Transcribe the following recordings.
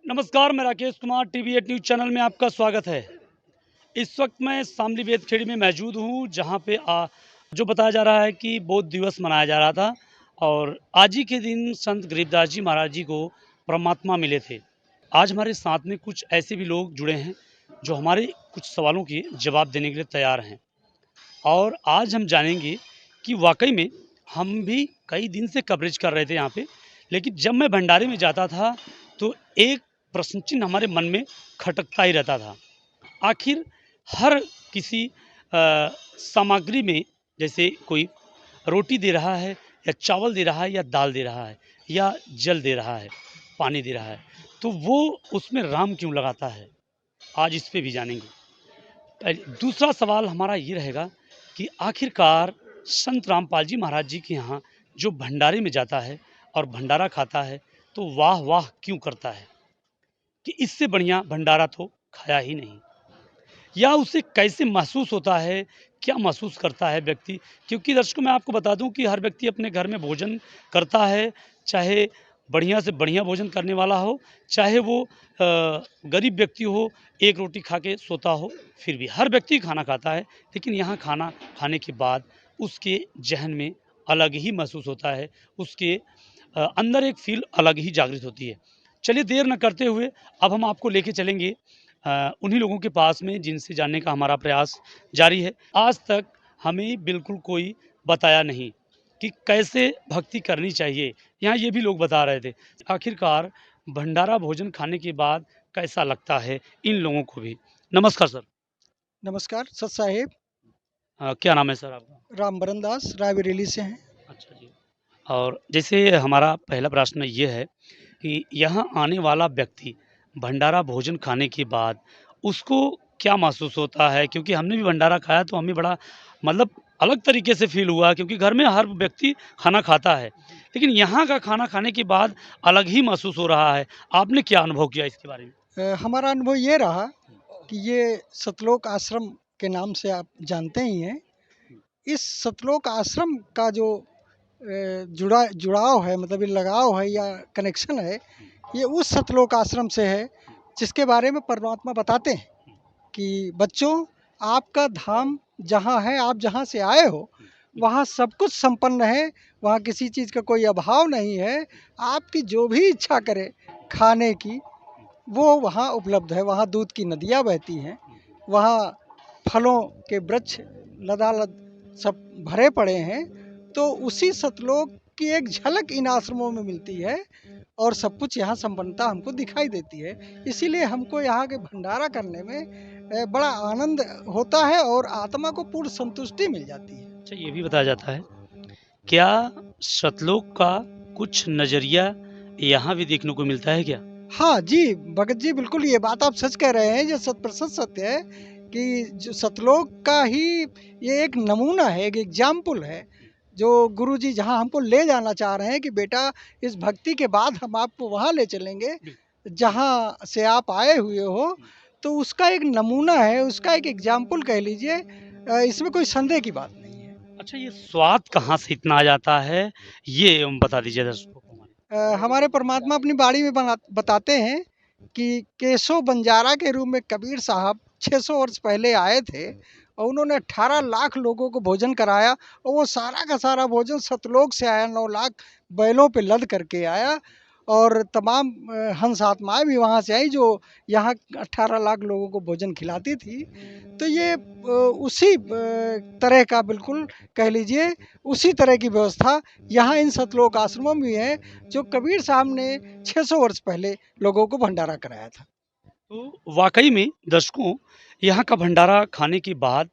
नमस्कार, मैं Rakesh Kumar TV 8 news channel में आपका स्वागत है। इस वक्त मैं शामली बेतखेड़ी में मौजूद हूँ, जहाँ पे जो बताया जा रहा है कि बौद्ध दिवस मनाया जा रहा था और आज ही के दिन संत गरीबदास जी महाराज जी को परमात्मा मिले थे। आज हमारे साथ में कुछ ऐसे भी लोग जुड़े हैं, जो हमारे कुछ सवालों के जवाब देने के लिए तैयार हैं और आज हम जानेंगे कि वाक़ई में हम भी कई दिन से कवरेज कर रहे थे यहाँ पे, लेकिन जब मैं भंडारे में जाता था, तो एक प्रश्न चिन्ह हमारे मन में खटकता ही रहता था। आखिर हर किसी सामग्री में जैसे कोई रोटी दे रहा है या चावल दे रहा है या दाल दे रहा है या जल दे रहा है, पानी दे रहा है, तो वो उसमें राम क्यों लगाता है? आज इस पे भी जानेंगे। दूसरा सवाल हमारा ये रहेगा कि आखिरकार संत रामपाल जी महाराज जी के यहाँ जो भंडारे में जाता है और भंडारा खाता है, तो वाह वाह क्यों करता है कि इससे बढ़िया भंडारा तो खाया ही नहीं, या उसे कैसे महसूस होता है, क्या महसूस करता है व्यक्ति? क्योंकि दर्शकों, मैं आपको बता दूं कि हर व्यक्ति अपने घर में भोजन करता है, चाहे बढ़िया से बढ़िया भोजन करने वाला हो, चाहे वो गरीब व्यक्ति हो, एक रोटी खा के सोता हो, फिर भी हर व्यक्ति खाना खाता है। लेकिन यहाँ खाना खाने के बाद उसके ज़हन में अलग ही महसूस होता है, उसके अंदर एक फ़ील अलग ही जागृत होती है। चलिए देर न करते हुए अब हम आपको लेके चलेंगे उन्हीं लोगों के पास में जिनसे जानने का हमारा प्रयास जारी है। आज तक हमें बिल्कुल कोई बताया नहीं कि कैसे भक्ति करनी चाहिए। यहाँ ये भी लोग बता रहे थे। आखिरकार भंडारा भोजन खाने के बाद कैसा लगता है इन लोगों को भी। नमस्कार सर। नमस्कार, सत साहेब। क्या नाम है सर आपका? रामबरन दास रायबरेली से हैं। अच्छा जी। और जैसे हमारा पहला प्रश्न ये है कि यहाँ आने वाला व्यक्ति भंडारा भोजन खाने के बाद उसको क्या महसूस होता है? क्योंकि हमने भी भंडारा खाया तो हमें बड़ा मतलब अलग तरीके से फ़ील हुआ, क्योंकि घर में हर व्यक्ति खाना खाता है। लेकिन यहाँ का खाना खाने के बाद अलग ही महसूस हो रहा है। आपने क्या अनुभव किया इसके बारे में? हमारा अनुभव ये रहा कि ये सतलोक आश्रम के नाम से आप जानते ही हैं। इस सतलोक आश्रम का जो जुड़ाव है, मतलब ये लगाव है या कनेक्शन है, ये उस सतलोक आश्रम से है जिसके बारे में परमात्मा बताते हैं कि बच्चों, आपका धाम जहाँ है, आप जहाँ से आए हो, वहाँ सब कुछ संपन्न है, वहाँ किसी चीज़ का कोई अभाव नहीं है। आपकी जो भी इच्छा करे खाने की, वो वहाँ उपलब्ध है। वहाँ दूध की नदियाँ बहती हैं, वहाँ फलों के वृक्ष लदालद सब भरे पड़े हैं। तो उसी सतलोक की एक झलक इन आश्रमों में मिलती है और सब कुछ यहाँ संपन्नता हमको दिखाई देती है। इसीलिए हमको यहाँ के भंडारा करने में बड़ा आनंद होता है और आत्मा को पूर्ण संतुष्टि मिल जाती है। अच्छा, ये भी बताया जाता है, क्या सतलोक का कुछ नज़रिया यहाँ भी देखने को मिलता है क्या? हाँ जी, भगत जी, बिल्कुल ये बात आप सच कह रहे हैं। ये शत प्रतिशत सत्य है कि जो सतलोक का ही ये एक नमूना है, एक एग्जाम्पल है, जो गुरुजी जहाँ हमको ले जाना चाह रहे हैं कि बेटा, इस भक्ति के बाद हम आपको वहाँ ले चलेंगे जहाँ से आप आए हुए हो। तो उसका एक नमूना है, उसका एक एग्जाम्पल कह लीजिए। इसमें कोई संदेह की बात नहीं है। अच्छा, ये स्वाद कहाँ से इतना आ जाता है, ये बता दीजिए दर्शकों को हमारे। हमारे परमात्मा अपनी बाणी में बताते हैं कि केशव बंजारा के रूप में कबीर साहब 600 वर्ष पहले आए थे और उन्होंने 18 लाख लोगों को भोजन कराया और वो सारा का सारा भोजन सतलोक से आया। 9 लाख बैलों पे लद करके आया और तमाम हंस आत्माएं भी वहाँ से आई जो यहाँ 18 लाख लोगों को भोजन खिलाती थी। तो ये उसी तरह का, बिल्कुल कह लीजिए उसी तरह की व्यवस्था यहाँ इन सतलोक आश्रमों में है जो कबीर साहब ने 600 वर्ष पहले लोगों को भंडारा कराया था। तो वाक़ई में दर्शकों, यहाँ का भंडारा खाने के बाद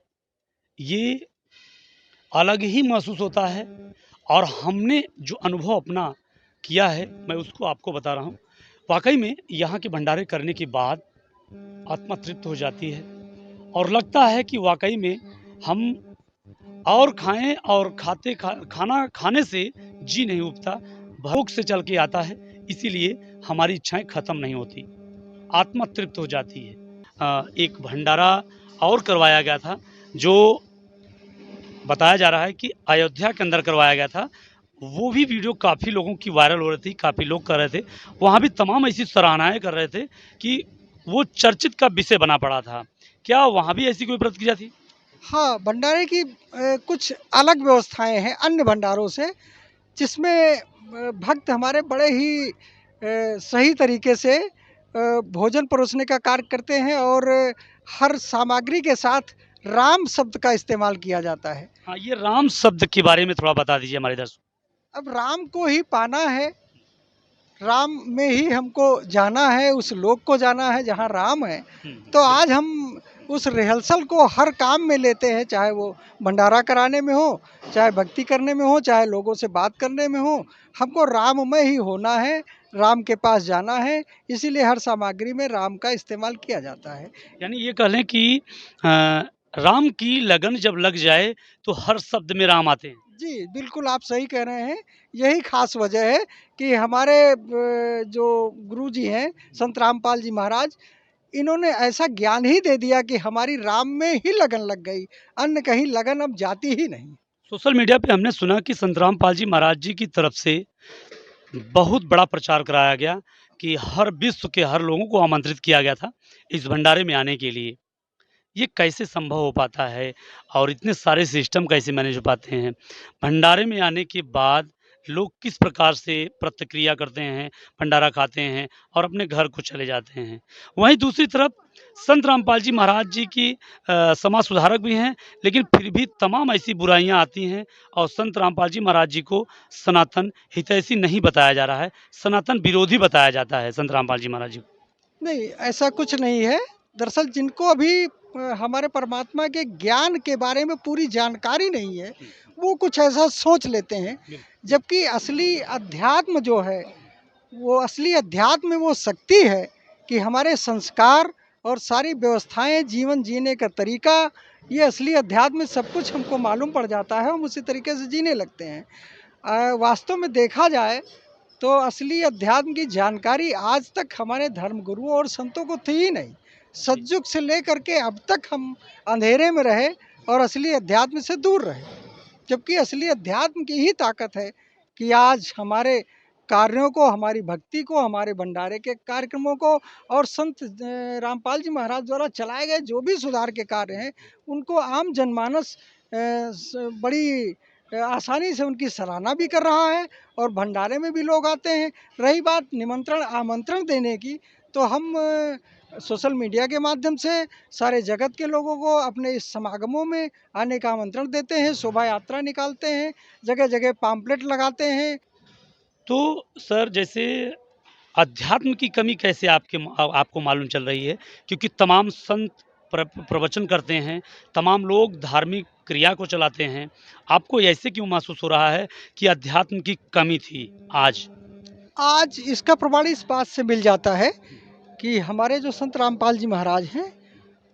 ये अलग ही महसूस होता है और हमने जो अनुभव अपना किया है, मैं उसको आपको बता रहा हूँ। वाक़ई में यहाँ के भंडारे करने के बाद आत्मा तृप्त हो जाती है और लगता है कि वाक़ई में हम और खाएँ और खाना खाने से जी नहीं उबता, भूख से चल के आता है, इसीलिए हमारी इच्छाएँ ख़त्म नहीं होती, आत्मा तृप्त हो जाती है। एक भंडारा और करवाया गया था, जो बताया जा रहा है कि अयोध्या के अंदर करवाया गया था। वो भी वीडियो काफ़ी लोगों की वायरल हो रही थी, काफ़ी लोग कर रहे थे। वहाँ भी तमाम ऐसी सराहनाएँ कर रहे थे कि वो चर्चित का विषय बना पड़ा था। क्या वहाँ भी ऐसी कोई प्रतिक्रिया थी? हाँ, भंडारे की कुछ अलग व्यवस्थाएँ हैं अन्य भंडारों से, जिसमें भक्त हमारे बड़े ही सही तरीके से भोजन परोसने का कार्य करते हैं और हर सामग्री के साथ राम शब्द का इस्तेमाल किया जाता है। हाँ, ये राम शब्द के बारे में थोड़ा बता दीजिए हमारे दर्शकों अब राम को ही पाना है, राम में ही हमको जाना है, उस लोक को जाना है जहाँ राम है। को। तो आज हम उस रिहर्सल को हर काम में लेते हैं, चाहे वो भंडारा कराने में हो, चाहे भक्ति करने में हो, चाहे लोगों से बात करने में हो, हमको राममय ही होना है, राम के पास जाना है, इसीलिए हर सामग्री में राम का इस्तेमाल किया जाता है। यानी ये कह लें कि राम की लगन जब लग जाए तो हर शब्द में राम आते हैं। जी, बिल्कुल आप सही कह रहे हैं। यही ख़ास वजह है कि हमारे जो गुरुजी हैं, संत रामपाल जी महाराज, इन्होंने ऐसा ज्ञान ही दे दिया कि हमारी राम में ही लगन लग गई, अन्य कहीं लगन अब जाती ही नहीं। सोशल मीडिया पे हमने सुना कि संत रामपाल जी महाराज जी की तरफ से बहुत बड़ा प्रचार कराया गया कि हर विश्व के हर लोगों को आमंत्रित किया गया था इस भंडारे में आने के लिए। ये कैसे संभव हो पाता है और इतने सारे सिस्टम कैसे मैनेज हो पाते हैं? भंडारे में आने के बाद लोग किस प्रकार से प्रतिक्रिया करते हैं, भंडारा खाते हैं और अपने घर को चले जाते हैं। वहीं दूसरी तरफ संत रामपाल जी महाराज जी की समाज सुधारक भी हैं, लेकिन फिर भी तमाम ऐसी बुराइयाँ आती हैं और संत रामपाल जी महाराज जी को सनातन हितैषी नहीं बताया जा रहा है, सनातन विरोधी बताया जाता है संत रामपाल जी महाराज जी को। नहीं, ऐसा कुछ नहीं है। दरअसल जिनको अभी हमारे परमात्मा के ज्ञान के बारे में पूरी जानकारी नहीं है, वो कुछ ऐसा सोच लेते हैं। जबकि असली अध्यात्म जो है, वो असली अध्यात्म में वो शक्ति है कि हमारे संस्कार और सारी व्यवस्थाएँ, जीवन जीने का तरीका, ये असली अध्यात्म में सब कुछ हमको मालूम पड़ जाता है, हम उसी तरीके से जीने लगते हैं। वास्तव में देखा जाए तो असली अध्यात्म की जानकारी आज तक हमारे धर्मगुरुओं और संतों को थी ही नहीं। सतयुग से लेकर के अब तक हम अंधेरे में रहे और असली अध्यात्म से दूर रहे। जबकि असली अध्यात्म की ही ताकत है कि आज हमारे कार्यों को, हमारी भक्ति को, हमारे भंडारे के कार्यक्रमों को और संत रामपाल जी महाराज द्वारा चलाए गए जो भी सुधार के कार्य हैं, उनको आम जनमानस बड़ी आसानी से उनकी सराहना भी कर रहा है और भंडारे में भी लोग आते हैं। रही बात निमंत्रण आमंत्रण देने की, तो हम सोशल मीडिया के माध्यम से सारे जगत के लोगों को अपने इस समागमों में आने का आमंत्रण देते हैं, शोभा यात्रा निकालते हैं, जगह-जगह पम्पलेट लगाते हैं। तो सर जैसे अध्यात्म की कमी कैसे आपको मालूम चल रही है? क्योंकि तमाम संत प्रवचन करते हैं, तमाम लोग धार्मिक क्रिया को चलाते हैं। आपको ऐसे क्यों महसूस हो रहा है कि अध्यात्म की कमी थी आज? आज इसका प्रमाण इस बात से मिल जाता है कि हमारे जो संत रामपाल जी महाराज हैं,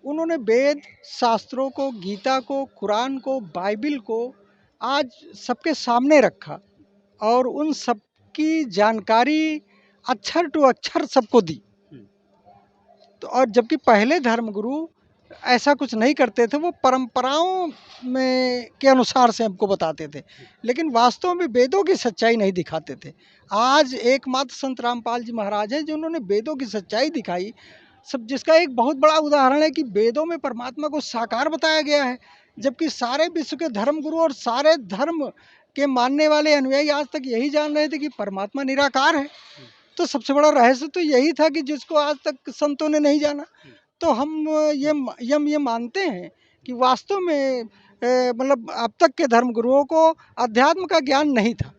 उन्होंने वेद, शास्त्रों को, गीता को, कुरान को, बाइबिल को आज सबके सामने रखा और उन सब की जानकारी अक्षर टू अक्षर सबको दी। हुँ, तो और जबकि पहले धर्मगुरु ऐसा कुछ नहीं करते थे, वो परंपराओं में के अनुसार से हमको बताते थे, लेकिन वास्तव में वेदों की सच्चाई नहीं दिखाते थे। आज एकमात्र संत रामपाल जी महाराज हैं जिन्होंने वेदों की सच्चाई दिखाई, सब जिसका एक बहुत बड़ा उदाहरण है कि वेदों में परमात्मा को साकार बताया गया है, जबकि सारे विश्व के धर्मगुरु और सारे धर्म के मानने वाले अनुयायी आज तक यही जान रहे थे कि परमात्मा निराकार है। तो सबसे बड़ा रहस्य तो यही था कि जिसको आज तक संतों ने नहीं जाना। तो हम ये मानते हैं कि वास्तव में मतलब अब तक के धर्मगुरुओं को अध्यात्म का ज्ञान नहीं था।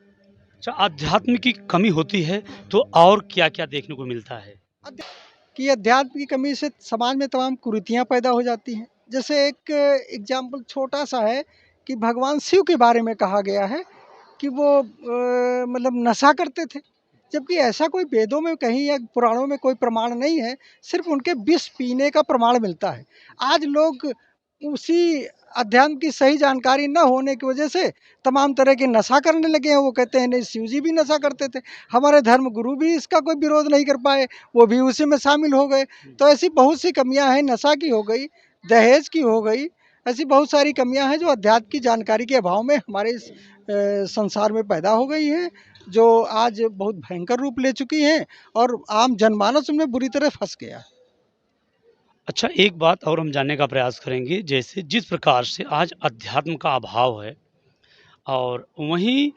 अच्छा अध्यात्म की कमी होती है, तो और क्या-क्या देखने को मिलता है? अध्या कि अध्यात्म की कमी से समाज में तमाम कुरीतियाँ पैदा हो जाती हैं। जैसे एक एग्ज़ाम्पल छोटा-सा है कि भगवान शिव के बारे में कहा गया है कि वो मतलब नशा करते थे। जबकि ऐसा कोई वेदों में कहीं या पुराणों में कोई प्रमाण नहीं है, सिर्फ़ उनके विष पीने का प्रमाण मिलता है। आज लोग उसी अध्यात्म की सही जानकारी न होने की वजह से तमाम तरह के नशा करने लगे हैं। वो कहते हैं नहीं शिव जी भी नशा करते थे, हमारे धर्म गुरु भी इसका कोई विरोध नहीं कर पाए, वो भी उसी में शामिल हो गए। तो ऐसी बहुत सी कमियां हैं, नशा की हो गई, दहेज की हो गई, ऐसी बहुत सारी कमियां हैं जो अध्यात्म की जानकारी के अभाव में हमारे इस संसार में पैदा हो गई हैं, जो आज बहुत भयंकर रूप ले चुकी हैं और आम जनमानस उनमें बुरी तरह फंस गया है। अच्छा, एक बात और हम जानने का प्रयास करेंगे, जैसे जिस प्रकार से आज अध्यात्म का अभाव है और वहीं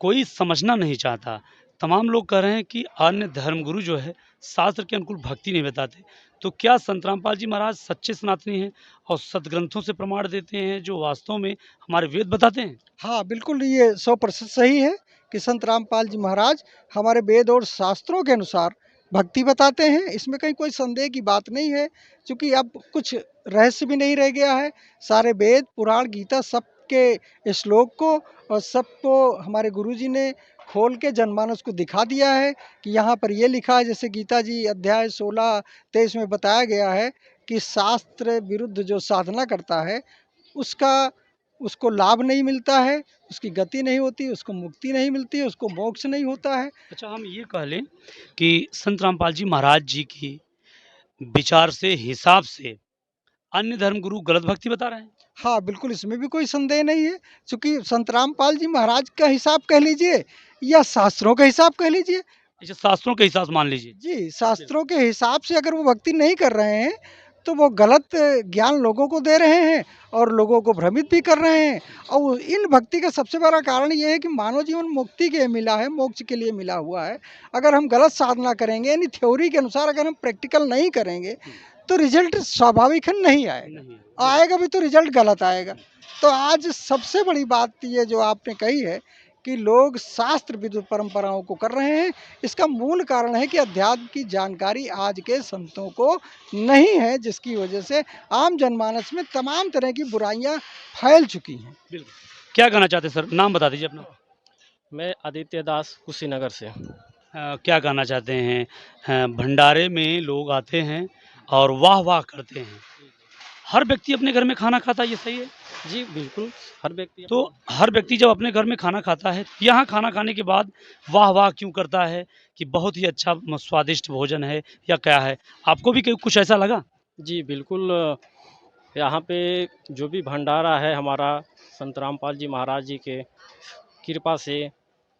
कोई समझना नहीं चाहता। तमाम लोग कह रहे हैं कि अन्य धर्मगुरु जो है, शास्त्र के अनुकूल भक्ति नहीं बताते। तो क्या संत रामपाल जी महाराज सच्चे सनातनी हैं और सद्ग्रंथों से प्रमाण देते हैं, जो वास्तव में हमारे वेद बताते हैं? हाँ, बिल्कुल ये 100% सही है कि संत रामपाल जी महाराज हमारे वेद और शास्त्रों के अनुसार भक्ति बताते हैं। इसमें कहीं कोई संदेह की बात नहीं है, क्योंकि अब कुछ रहस्य भी नहीं रह गया है। सारे वेद, पुराण, गीता सबके श्लोक को और सबको हमारे गुरुजी ने खोल के जनमानस को दिखा दिया है कि यहाँ पर ये लिखा है, जैसे गीता जी अध्याय 16-23 में बताया गया है कि शास्त्र विरुद्ध जो साधना करता है, उसका उसको लाभ नहीं मिलता है, उसकी गति नहीं होती, उसको मुक्ति नहीं मिलती है, उसको मोक्ष नहीं होता है। अच्छा, हम ये कह लें कि संत रामपाल जी महाराज जी की विचार से, हिसाब से अन्य धर्मगुरु गलत भक्ति बता रहे हैं? हाँ, बिल्कुल इसमें भी कोई संदेह नहीं है, चूँकि संत रामपाल जी महाराज का हिसाब कह लीजिए या शास्त्रों का हिसाब कह लीजिए। अच्छा, शास्त्रों के हिसाब से मान लीजिए। जी, शास्त्रों के हिसाब से अगर वो भक्ति नहीं कर रहे हैं, तो वो गलत ज्ञान लोगों को दे रहे हैं और लोगों को भ्रमित भी कर रहे हैं। और इन भक्ति का सबसे बड़ा कारण ये है कि मानव जीवन मुक्ति के लिए मिला है, मोक्ष के लिए मिला हुआ है। अगर हम गलत साधना करेंगे, यानी थ्योरी के अनुसार अगर हम प्रैक्टिकल नहीं करेंगे, तो रिजल्ट स्वाभाविक है नहीं आएगा। नहीं है। आएगा भी तो रिजल्ट गलत आएगा। तो आज सबसे बड़ी बात ये जो आपने कही है कि लोग शास्त्र विरुद्ध परंपराओं को कर रहे हैं, इसका मूल कारण है कि अध्यात्म की जानकारी आज के संतों को नहीं है, जिसकी वजह से आम जनमानस में तमाम तरह की बुराइयां फैल चुकी हैं। बिल्कुल। क्या कहना चाहते हैं सर? नाम बता दीजिए अपना। मैं आदित्य दास कुशीनगर से। क्या कहना चाहते हैं? भंडारे में लोग आते हैं और वाह-वाह करते हैं। हर व्यक्ति अपने घर में खाना खाता है, ये सही है? जी, बिल्कुल, हर व्यक्ति तो हर व्यक्ति जब अपने घर में खाना खाता है, यहाँ खाना खाने के बाद वाह-वाह क्यों करता है कि बहुत ही अच्छा स्वादिष्ट भोजन है या क्या है? आपको भी कहीं कुछ ऐसा लगा? जी, बिल्कुल यहाँ पे जो भी भंडारा है हमारा संत रामपाल जी महाराज जी के कृपा से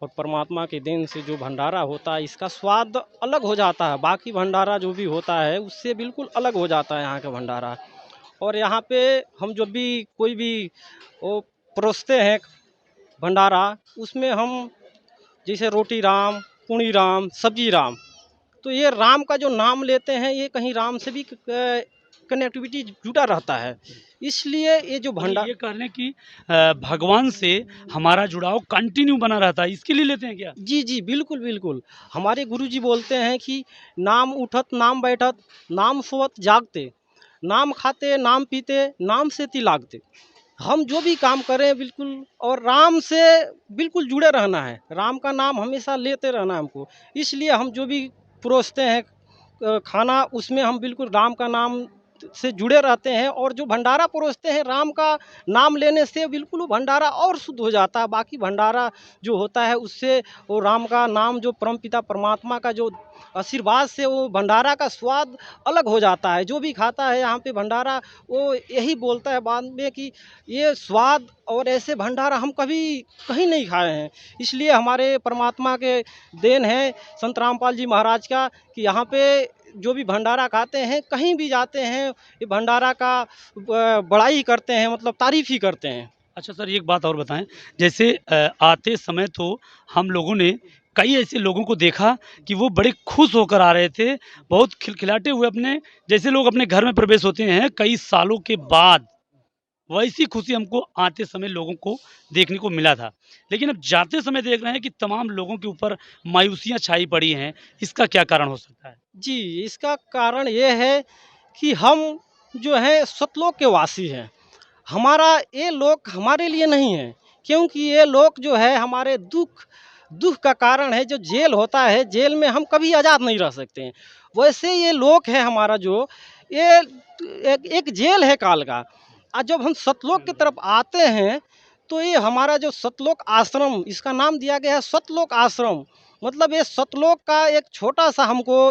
और परमात्मा के देन से जो भंडारा होता है, इसका स्वाद अलग हो जाता है। बाकी भंडारा जो भी होता है, उससे बिल्कुल अलग हो जाता है यहाँ का भंडारा। और यहाँ पे हम जब भी कोई भी वो परोसते हैं भंडारा, उसमें हम जैसे रोटी राम, पूड़ी राम, सब्जी राम, तो ये राम का जो नाम लेते हैं, ये कहीं राम से भी कनेक्टिविटी जुड़ा रहता है। इसलिए ये जो मतलब ये कह लें कि भगवान से हमारा जुड़ाव कंटिन्यू बना रहता है, इसके लिए लेते हैं क्या? जी, जी, बिल्कुल, बिल्कुल। हमारे गुरुजी बोलते हैं कि नाम उठत, नाम बैठत, नाम सोवत जागते, नाम खाते, नाम पीते, नाम से ति लागते। हम जो भी काम करें बिल्कुल और राम से बिल्कुल जुड़े रहना है। राम का नाम हमेशा लेते रहना है हमको। इसलिए हम जो भी परोसते हैं खाना, उसमें हम बिल्कुल राम का नाम से जुड़े रहते हैं और जो भंडारा परोसते हैं राम का नाम लेने से बिल्कुल वो भंडारा और शुद्ध हो जाता है। बाकी भंडारा जो होता है उससे वो राम का नाम जो परमपिता परमात्मा का जो आशीर्वाद से वो भंडारा का स्वाद अलग हो जाता है। जो भी खाता है यहाँ पे भंडारा, वो यही बोलता है बाद में कि ये स्वाद और ऐसे भंडारा हम कभी कहीं नहीं खाए हैं। इसलिए हमारे परमात्मा के देन है संत रामपाल जी महाराज का कि यहाँ पे जो भी भंडारा खाते हैं, कहीं भी जाते हैं, ये भंडारा का बड़ाई करते हैं, मतलब तारीफ़ ही करते हैं। अच्छा सर, एक बात और बताएँ, जैसे आते समय तो हम लोगों ने कई ऐसे लोगों को देखा कि वो बड़े खुश होकर आ रहे थे, बहुत खिलखिलाते हुए अपने जैसे लोग अपने घर में प्रवेश होते हैं कई सालों के बाद, वैसी खुशी हमको आते समय लोगों को देखने को मिला था। लेकिन अब जाते समय देख रहे हैं कि तमाम लोगों के ऊपर मायूसियाँ छाई पड़ी हैं, इसका क्या कारण हो सकता है? जी, इसका कारण ये है कि हम जो हैं सतलोक के वासी हैं। हमारा ये लोक हमारे लिए नहीं है, क्योंकि ये लोक जो है हमारे दुःख का कारण है। जो जेल होता है, जेल में हम कभी आज़ाद नहीं रह सकते हैं। वैसे ये लोक है हमारा जो, ये एक जेल है काल का। जब हम सतलोक की तरफ आते हैं, तो ये हमारा जो सतलोक आश्रम, इसका नाम दिया गया है सतलोक आश्रम। मतलब ये सतलोक का एक छोटा-सा हमको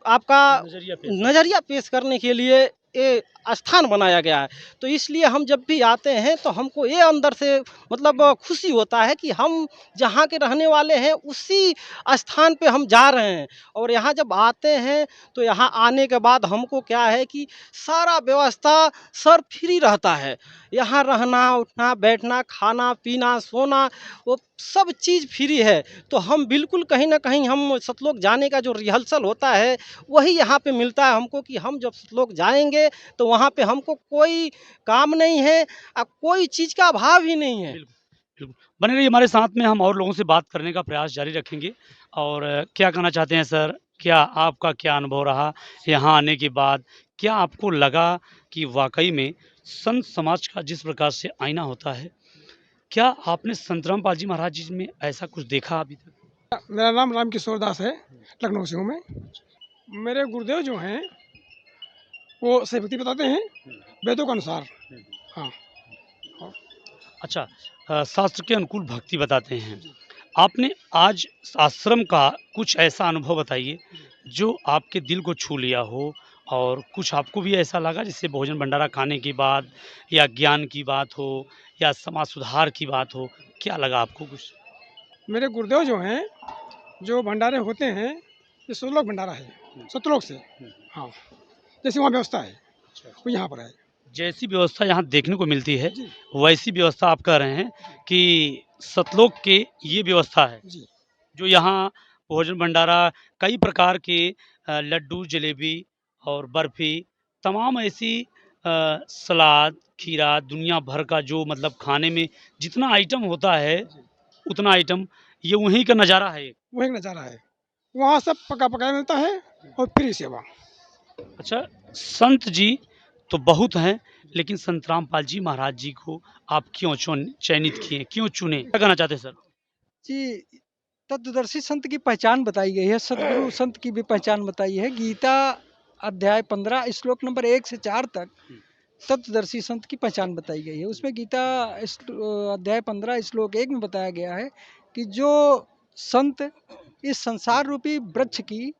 आपका नज़रिया पेश। नज़रिया पेश करने के लिए ये स्थान बनाया गया है। तो इसलिए हम जब भी आते हैं तो हमको ये अंदर से मतलब खुशी होता है कि हम जहाँ के रहने वाले हैं उसी स्थान पे हम जा रहे हैं। और यहाँ जब आते हैं तो यहाँ आने के बाद हमको क्या है कि सारा व्यवस्था सर फ्री रहता है। यहाँ रहना उठना बैठना खाना पीना सोना वो सब चीज़ फ्री है। तो हम बिल्कुल कहीं ना कहीं हम सतलोक जाने का जो रिहर्सल होता है वही यहाँ पे मिलता है हमको कि हम जब सतलोक जाएंगे तो वहाँ पे हमको कोई काम नहीं है और कोई चीज़ का अभाव ही नहीं है। बिल्कुल बने रहिए हमारे साथ में, हम और लोगों से बात करने का प्रयास जारी रखेंगे। और क्या कहना चाहते हैं सर, क्या आपका क्या अनुभव रहा यहाँ आने के बाद? क्या आपको लगा कि वाकई में संत समाज का जिस प्रकार से आईना होता है, क्या आपने संत रामपाल जी महाराज जी में ऐसा कुछ देखा अभी तक? मेरा नाम रामकिशोर दास है, लखनऊ से हूँ मैं। मेरे गुरुदेव जो हैं वो सेवती बताते हैं वेदों के अनुसार। हाँ। अच्छा, शास्त्र के अनुकूल भक्ति बताते हैं। आपने आज आश्रम का कुछ ऐसा अनुभव बताइए जो आपके दिल को छू लिया हो, और कुछ आपको भी ऐसा लगा जिससे भोजन भंडारा खाने की बात या ज्ञान की बात हो या समाज सुधार की बात हो, क्या लगा आपको कुछ? मेरे गुरुदेव जो हैं जो भंडारे होते हैं ये सतलोक भंडारा है, सतलोक से। हाँ, जैसे वहाँ व्यवस्था है वो यहाँ पर है। जैसी व्यवस्था यहाँ देखने को मिलती है जी वैसी व्यवस्था आप कह रहे हैं कि सतलोक के ये व्यवस्था है जी जो यहाँ भोजन भंडारा, कई प्रकार के लड्डू जलेबी और बर्फी, तमाम ऐसी सलाद खीरा, दुनिया भर का जो मतलब खाने में जितना आइटम होता है उतना आइटम, ये वहीं का नज़ारा है। वो एक नज़ारा है, वहाँ सब पका पकाया मिलता है और फ्री सेवा। अच्छा, संत जी तो बहुत हैं, लेकिन संत रामपाल जी महाराज जी को आप क्यों चयनित किए, क्यों चुने? क्या कहना चाहते हैं सर? जी, तत्वदर्शी संत की पहचान बताई गई है, सदगुरु संत की भी पहचान बताई है। गीता अध्याय 15 श्लोक नंबर 1 से 4 तक तत्वदर्शी संत की पहचान बताई गई है। उसमें गीता अध्याय 15 श्लोक 1 में बताया गया है कि जो संत इस संसार रूपी वृक्ष की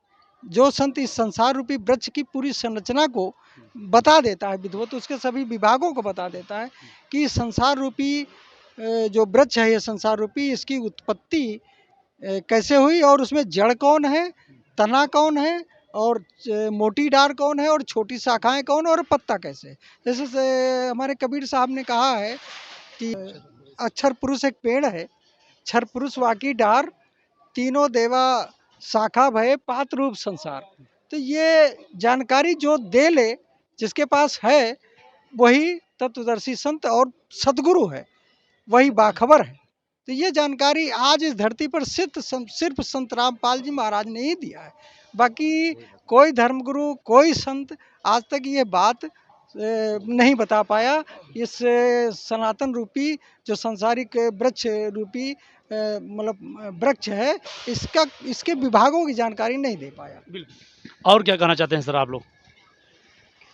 जो संत इस संसार रूपी वृक्ष की पूरी संरचना को बता देता है, विधिवत उसके सभी विभागों को बता देता है कि इस संसार रूपी जो वृक्ष है, ये संसार रूपी, इसकी उत्पत्ति कैसे हुई और उसमें जड़ कौन है, तना कौन है और मोटी डार कौन है और छोटी शाखाएं कौन और पत्ता कैसे। जैसे से हमारे कबीर साहब ने कहा है कि अक्षर पुरुष एक पेड़ है, क्षर पुरुष वाकी डार, तीनों देवा शाखा भय पात रूप संसार। तो ये जानकारी जो दे ले, जिसके पास है, वही तत्वदर्शी संत और सदगुरु है, वही बाखबर है। तो ये जानकारी आज इस धरती पर सिर्फ संत रामपाल जी महाराज ने ही दिया है। बाकी कोई धर्मगुरु, कोई संत आज तक ये बात नहीं बता पाया। इस सनातन रूपी जो संसारिक वृक्ष रूपी मतलब वृक्ष है, इसके विभागों की जानकारी नहीं दे पाया। बिल्कुल। और क्या कहना चाहते हैं सर आप लोग?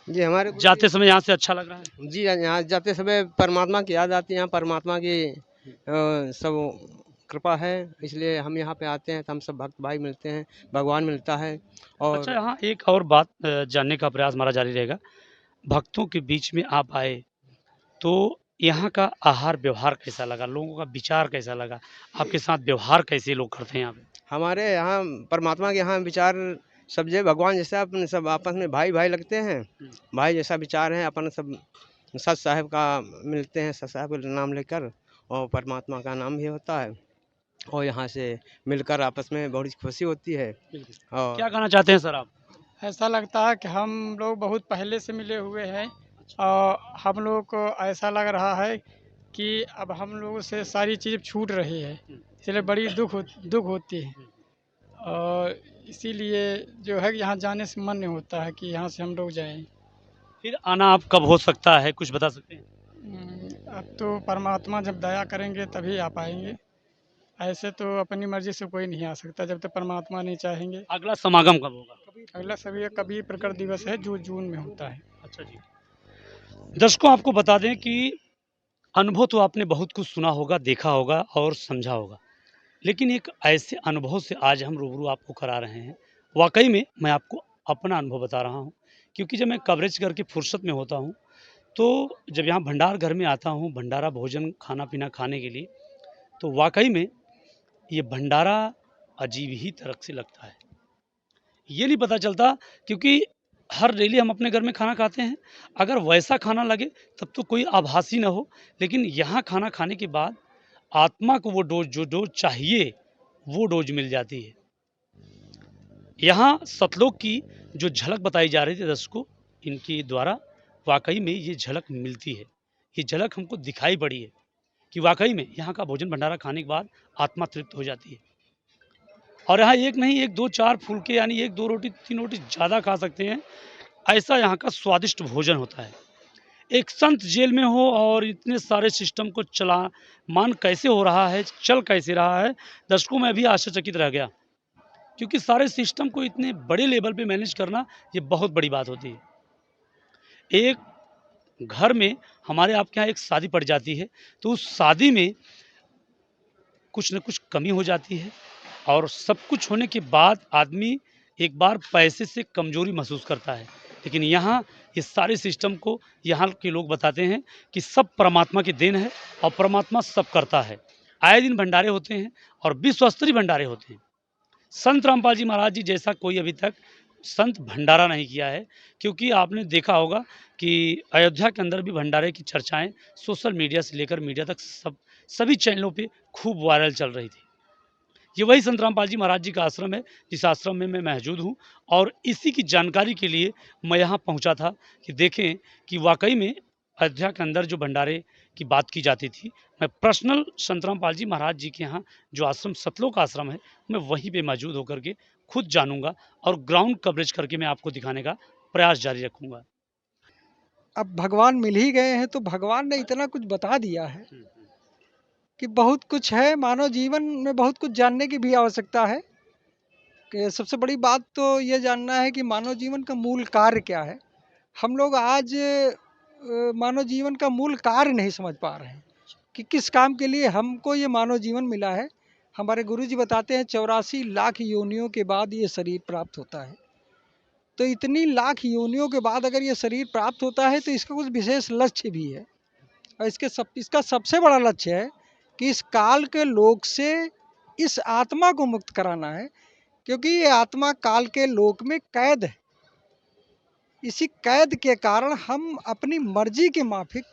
जी हमारे जाते समय यहाँ से अच्छा लग रहा है? जी यहाँ जाते समय परमात्मा की याद आती है। यहाँ परमात्मा की सब कृपा है, इसलिए हम यहाँ पे आते हैं तो हम सब भक्त भाई मिलते हैं, भगवान मिलता है। और अच्छा, यहाँ एक और बात जानने का प्रयास हमारा जारी रहेगा। भक्तों के बीच में आप आए तो यहाँ का आहार व्यवहार कैसा लगा, लोगों का विचार कैसा लगा, आपके साथ व्यवहार कैसे लोग करते हैं यहाँ पे? हमारे यहाँ परमात्मा के यहाँ विचार सब जय भगवान जैसा, अपन सब आपस में भाई भाई लगते हैं, भाई जैसा विचार है। अपन सब सत साहब का मिलते हैं, सत साहब का नाम लेकर, और परमात्मा का नाम भी होता है, और यहाँ से मिलकर आपस में बड़ी खुशी होती है। और क्या कहना चाहते हैं सर आप? ऐसा लगता है कि हम लोग बहुत पहले से मिले हुए हैं और हम लोग को ऐसा लग रहा है कि अब हम लोगों से सारी चीज़ छूट रही है, इसलिए बड़ी दुख होती है। और इसीलिए जो है कि यहाँ जाने से मन नहीं होता है कि यहाँ से हम लोग जाएं। फिर आना आप कब हो सकता है, कुछ बता सकते हैं? अब तो परमात्मा जब दया करेंगे तभी आ पाएंगे, ऐसे तो अपनी मर्जी से कोई नहीं आ सकता जब तक परमात्मा नहीं चाहेंगे। अगला समागम कब होगा? अगला सभी कभी प्रकट दिवस है जो जून में होता है। अच्छा जी। दर्शकों, आपको बता दें कि अनुभव तो आपने बहुत कुछ सुना होगा, देखा होगा और समझा होगा, लेकिन एक ऐसे अनुभव से आज हम रूबरू आपको करा रहे हैं। वाकई में मैं आपको अपना अनुभव बता रहा हूँ क्योंकि जब मैं कवरेज करके फुर्सत में होता हूँ, तो जब यहाँ भंडार घर में आता हूँ, भंडारा भोजन खाना-पीना खाने के लिए, तो वाक़ई में ये भंडारा अजीब ही तरह से लगता है। ये नहीं पता चलता, क्योंकि हर डेली हम अपने घर में खाना खाते हैं, अगर वैसा खाना लगे तब तो कोई आभास ही ना हो, लेकिन यहाँ खाना खाने के बाद आत्मा को वो जो डोज़ चाहिए, वो डोज़ मिल जाती है। यहाँ सतलोक की जो झलक बताई जा रही थी दर्शकों, इनके द्वारा वाक़ई में ये झलक मिलती है। ये झलक हमको दिखाई पड़ी है कि वाक़ई में यहाँ का भोजन भंडारा खाने के बाद आत्मा तृप्त हो जाती है। और यहाँ एक नहीं, 1, 2, 4 फुलके, यानी 1, 2 रोटी, 3 रोटी ज़्यादा खा सकते हैं। ऐसा यहाँ का स्वादिष्ट भोजन होता है। एक संत जेल में हो और इतने सारे सिस्टम को मान कैसे हो रहा है, चल कैसे रहा है, दर्शकों मैं भी आश्चर्यचकित रह गया। क्योंकि सारे सिस्टम को इतने बड़े लेवल पे मैनेज करना, ये बहुत बड़ी बात होती है। एक घर में हमारे आपके यहाँ एक शादी पड़ जाती है, तो उस शादी में कुछ न कुछ कमी हो जाती है, और सब कुछ होने के बाद आदमी एक बार पैसे से कमज़ोरी महसूस करता है। लेकिन यहाँ ये सारे सिस्टम को यहाँ के लोग बताते हैं कि सब परमात्मा की देन है, और परमात्मा सब करता है। आए दिन भंडारे होते हैं, और विश्व स्तरीय भंडारे होते हैं। संत रामपाल जी महाराज जी जैसा कोई अभी तक संत भंडारा नहीं किया है, क्योंकि आपने देखा होगा कि अयोध्या के अंदर भी भंडारे की चर्चाएं सोशल मीडिया से लेकर मीडिया तक सभी चैनलों पे खूब वायरल चल रही थी। ये वही संत रामपाल जी महाराज जी का आश्रम है, जिस आश्रम में मैं मौजूद हूँ, और इसी की जानकारी के लिए मैं यहाँ पहुँचा था कि देखें कि वाकई में अयोध्या के अंदर जो भंडारे की बात की जाती थी, मैं पर्सनल संत रामपाल जी महाराज जी के यहाँ जो आश्रम सतलोक आश्रम है, मैं वहीं पे मौजूद होकर के खुद जानूंगा, और ग्राउंड कवरेज करके मैं आपको दिखाने का प्रयास जारी रखूंगा। अब भगवान मिल ही गए हैं, तो भगवान ने इतना कुछ बता दिया है कि बहुत कुछ है। मानव जीवन में बहुत कुछ जानने की भी आवश्यकता है। कि सबसे बड़ी बात तो ये जानना है कि मानव जीवन का मूल कार्य क्या है। हम लोग आज मानव जीवन का मूल कार्य नहीं समझ पा रहे हैं कि किस काम के लिए हमको ये मानव जीवन मिला है। हमारे गुरुजी बताते हैं 84 लाख योनियों के बाद ये शरीर प्राप्त होता है। तो इतनी लाख योनियों के बाद अगर ये शरीर प्राप्त होता है, तो इसका कुछ विशेष लक्ष्य भी है, और इसका सबसे बड़ा लक्ष्य है कि इस काल के लोक से इस आत्मा को मुक्त कराना है, क्योंकि ये आत्मा काल के लोक में कैद है। इसी कैद के कारण हम अपनी मर्जी के माफिक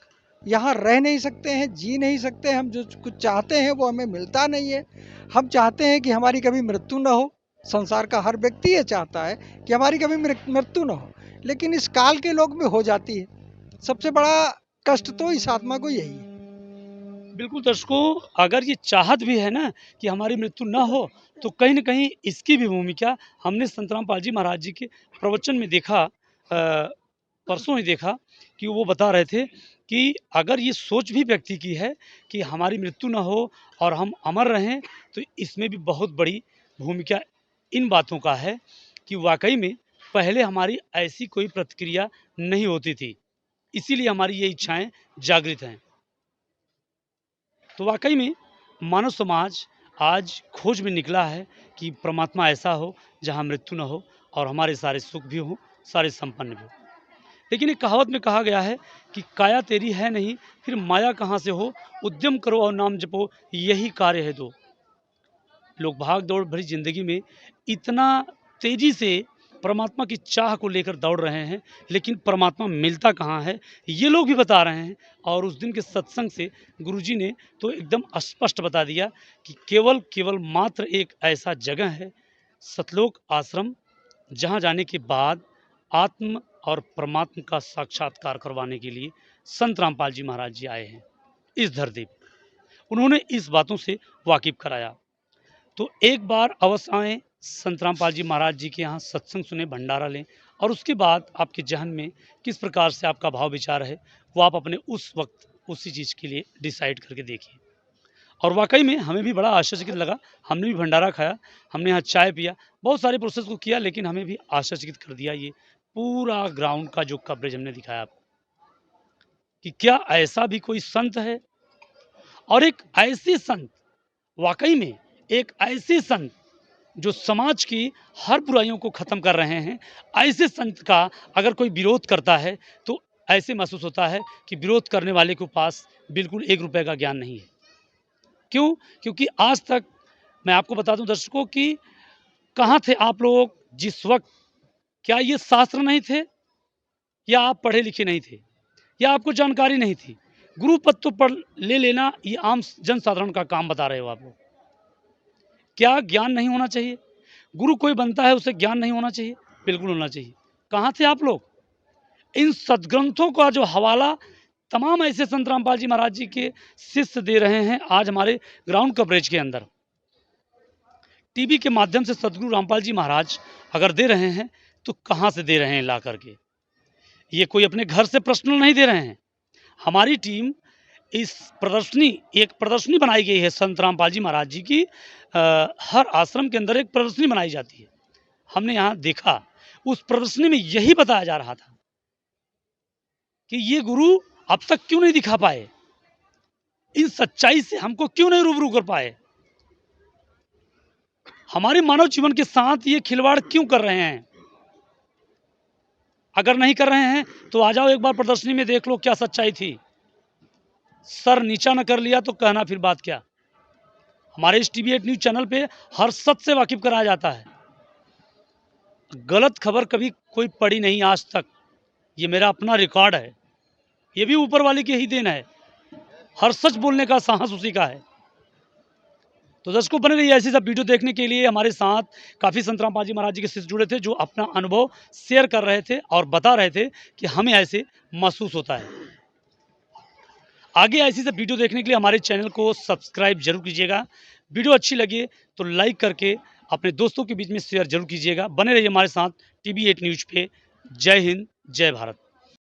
यहाँ रह नहीं सकते हैं, जी नहीं सकते। हम जो कुछ चाहते हैं वो हमें मिलता नहीं है। हम चाहते हैं कि हमारी कभी मृत्यु न हो। संसार का हर व्यक्ति ये चाहता है कि हमारी कभी मृत्यु न हो, लेकिन इस काल के लोक में हो जाती है। सबसे बड़ा कष्ट तो इस आत्मा को यही है। बिल्कुल दर्शकों, अगर ये चाहत भी है ना कि हमारी मृत्यु न हो, तो कहीं न कहीं इसकी भी भूमिका हमने संत रामपाल जी महाराज जी के प्रवचन में देखा, परसों ही देखा कि वो बता रहे थे कि अगर ये सोच भी व्यक्ति की है कि हमारी मृत्यु न हो और हम अमर रहें, तो इसमें भी बहुत बड़ी भूमिका इन बातों का है कि वाक़ई में पहले हमारी ऐसी कोई प्रतिक्रिया नहीं होती थी, इसीलिए हमारी ये इच्छाएँ जागृत हैं। तो वाक़ई में मानव समाज आज खोज में निकला है कि परमात्मा ऐसा हो जहाँ मृत्यु न हो, और हमारे सारे सुख भी हों, सारे संपन्न भी हों। लेकिन एक कहावत में कहा गया है कि काया तेरी है नहीं, फिर माया कहाँ से हो, उद्यम करो और नाम जपो, यही कार्य है दो। लोग भाग दौड़ भरी ज़िंदगी में इतना तेज़ी से परमात्मा की चाह को लेकर दौड़ रहे हैं, लेकिन परमात्मा मिलता कहाँ है, ये लोग भी बता रहे हैं। और उस दिन के सत्संग से गुरुजी ने तो एकदम स्पष्ट बता दिया कि केवल मात्र एक ऐसा जगह है, सतलोक आश्रम, जहाँ जाने के बाद आत्म और परमात्मा का साक्षात्कार करवाने के लिए संत रामपाल जी महाराज जी आए हैं इस धरती पर। उन्होंने इस बातों से वाकिफ कराया। तो एक बार अवश्य आएँ, संत रामपाल जी महाराज जी के यहाँ सत्संग सुने, भंडारा लें, और उसके बाद आपके जहन में किस प्रकार से आपका भाव विचार है, वो आप अपने उस वक्त उसी चीज़ के लिए डिसाइड करके देखिए। और वाकई में हमें भी बड़ा आश्चर्यचकित लगा। हमने भी भंडारा खाया, हमने यहाँ चाय पिया, बहुत सारे प्रोसेस को किया, लेकिन हमें भी आश्चर्यचकित कर दिया ये पूरा ग्राउंड का जो कवरेज हमने दिखाया आपको, कि क्या ऐसा भी कोई संत है। और एक ऐसे संत, वाकई में एक ऐसे संत जो समाज की हर बुराइयों को ख़त्म कर रहे हैं, ऐसे संत का अगर कोई विरोध करता है तो ऐसे महसूस होता है कि विरोध करने वाले के पास बिल्कुल 1 रुपए का ज्ञान नहीं है। क्यों? क्योंकि आज तक मैं आपको बता दूं दर्शकों कि कहाँ थे आप लोग जिस वक्त, क्या ये शास्त्र नहीं थे, या आप पढ़े लिखे नहीं थे, या आपको जानकारी नहीं थी? गुरु पद तो पढ़ ले लेना ये आम जनसाधारण का काम बता रहे हो आप लोग। क्या ज्ञान नहीं होना चाहिए? गुरु कोई बनता है उसे ज्ञान नहीं होना चाहिए? बिल्कुल होना चाहिए। कहाँ थे आप लोग? इन सदग्रंथों का जो हवाला तमाम ऐसे संत रामपाल जी महाराज जी के शिष्य दे रहे हैं आज हमारे ग्राउंड कवरेज के अंदर। टीवी के माध्यम से सदगुरु रामपाल जी महाराज अगर दे रहे हैं तो कहाँ से दे रहे हैं ला करके? ये कोई अपने घर से पर्सनल नहीं दे रहे हैं। हमारी टीम इस एक प्रदर्शनी बनाई गई है संत रामपाल जी महाराज जी की। हर आश्रम के अंदर एक प्रदर्शनी बनाई जाती है। हमने यहाँ देखा, उस प्रदर्शनी में यही बताया जा रहा था कि ये गुरु अब तक क्यों नहीं दिखा पाए, इन सच्चाई से हमको क्यों नहीं रूबरू कर पाए, हमारे मानव जीवन के साथ ये खिलवाड़ क्यों कर रहे हैं। अगर नहीं कर रहे हैं तो आ जाओ एक बार प्रदर्शनी में देख लो क्या सच्चाई थी। सर नीचा न कर लिया तो कहना फिर बात क्या। हमारे इस टीवी 8 न्यूज़ चैनल पे हर सच से वाकिफ कराया जाता है। गलत खबर कभी कोई पड़ी नहीं आज तक, ये मेरा अपना रिकॉर्ड है। ये भी ऊपर वाले की ही देन है। हर सच बोलने का साहस उसी का है। तो दर्शकों बने रहिए ऐसी सब वीडियो देखने के लिए। हमारे साथ काफ़ी संत रामपाल जी महाराज जी के शिष्य जुड़े थे जो अपना अनुभव शेयर कर रहे थे और बता रहे थे कि हमें ऐसे महसूस होता है। आगे ऐसी सब वीडियो देखने के लिए हमारे चैनल को सब्सक्राइब जरूर कीजिएगा। वीडियो अच्छी लगे तो लाइक करके अपने दोस्तों के बीच में शेयर जरूर कीजिएगा। बने रहिए हमारे साथ टीवी 8 न्यूज़ पे। जय हिंद, जय भारत।